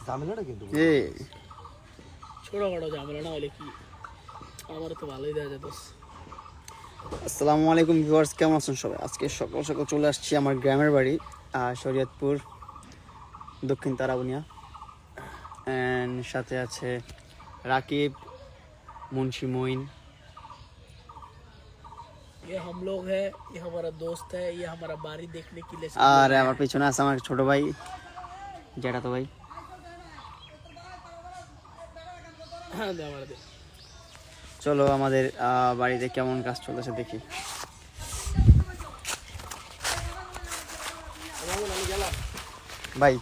ঝামেলাটা কিন্তু ছোটখাটো ঝামেলা না হলে কি আমার তো ভালোই দেখা যেত। আসসালামু আলাইকুম ভিউয়ার্স, কেমন আছেন সবাই? আজকে সকাল সকাল চলে আসছি আমার গ্রামের বাড়ি শরীয়তপুর দক্ষিণ তারাবুনিয়া। অ্যান্ড সাথে আছে রাকিব, মুন্সি মঈন। ये हम लोग है, ये हमारा दोस्त है, ये हमारा बारी देखने के लिए। আর আমার পিছনে আছে আমার ছোট ভাই, জ্যাঠাতো ভাই। হ্যাঁ দে আমার দে। চলো আমাদের বাড়িতে কেমন কাজ চলতেছে দেখি। ভাই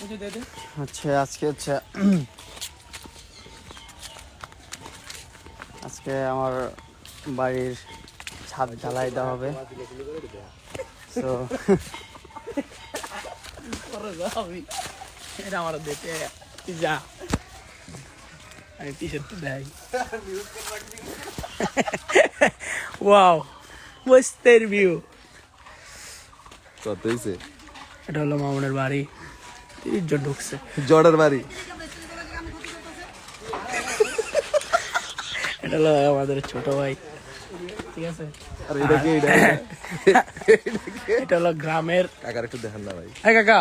मुझे दे दे। আজকে আজকে আমার বাড়ির ছাদ ঢালাই দেওয়া হবে। তো এটা আমার দেতে যা আমি টি-শার্ট দেই। ওয়াও মস্তের ভিউ। কত হইছে? এটা হলো মামুনের বাড়ি, 30 জন ঢুকছে। জর্ডার বাড়ি। এটা হলো আমাদের ছোট ভাই, ঠিক আছে। আর এটা কি? এটা হলো গ্রামের। কাকার একটু দেখান না ভাই। হাই কাকা,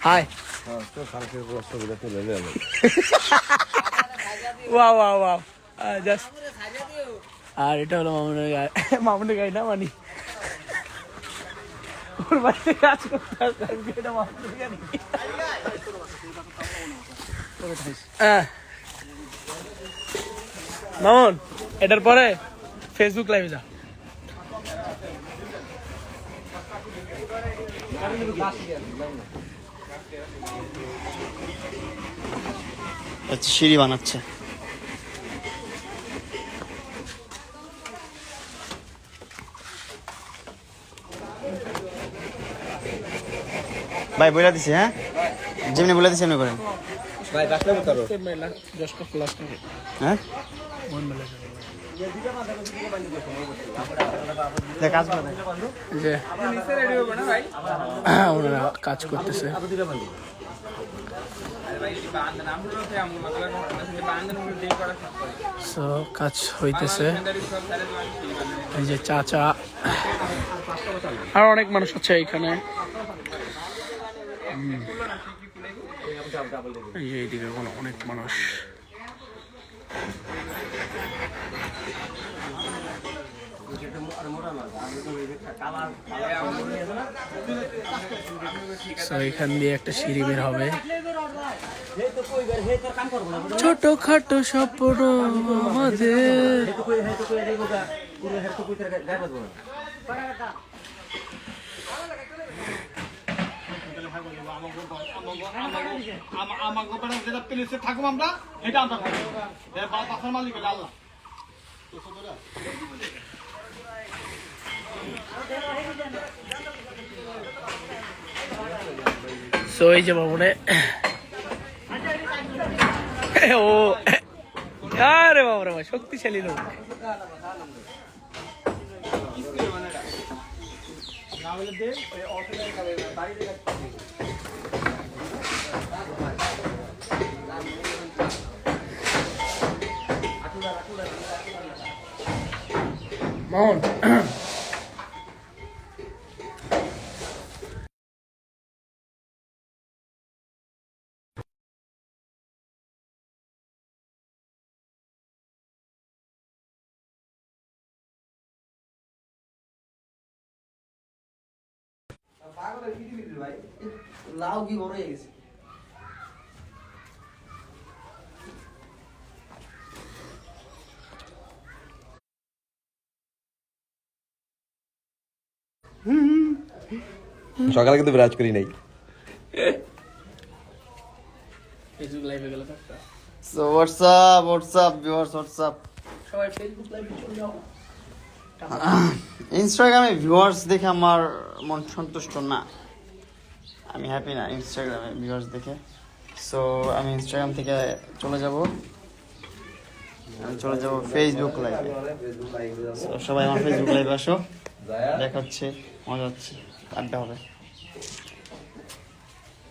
হাই। হ্যাঁ, তো কালকের পুরো ছবিটা তুলে নিলাম। Wow wow wow just. আর এটা হলো মামুনের গাড়ি না মানি ওর বাড়িতে কাজ করতে আসছে। এটা মামুনের গাড়ি। মামুন এটার পরে ফেসবুক লাইভে যা। সিঁড়ি বানাচ্ছে। ভাই বলে দিছি, হ্যাঁ যেমনি বলে দিছি এমনি করেন ভাই রাখলে উতারো। হ্যাঁ কাজ করে যে ওনারা কাজ করতেছে। সো কাজ হইতেছে। এই যে চাচা আর অনেক মানুষ আছে এখানে। এই যে এইদিকে অনেক মানুষ। এখান দিয়ে একটা সিঁড়ি বের হবে। ছোট খাটো স্বপ্ন আমাদের। সো এই যে মামুনে ও আরে বাবা রে শক্তিশালী লোক। মামুন লাউ কি বড় হয়ে গেছে। সকালে কিন্তু বিরাজ করি নাই। ফেসবুক লাইভে গেল তো। So WhatsApp viewers, WhatsApp. সবাই ফেসবুক লাইভে চলে যাও। ইনস্টাগ্রামে ভিউয়ার্স দেখে আমার মন সন্তুষ্ট না, আমি হ্যাপি না ইনস্টাগ্রামে ভিউয়ার্স দেখে। সো আমি ইনস্টাগ্রাম থেকে চলে যাব ফেসবুক লাইভে। সবাই আমার ফেসবুক লাইভে আসো। দেখা হচ্ছে, মজা হচ্ছে, আড্ডা হবে।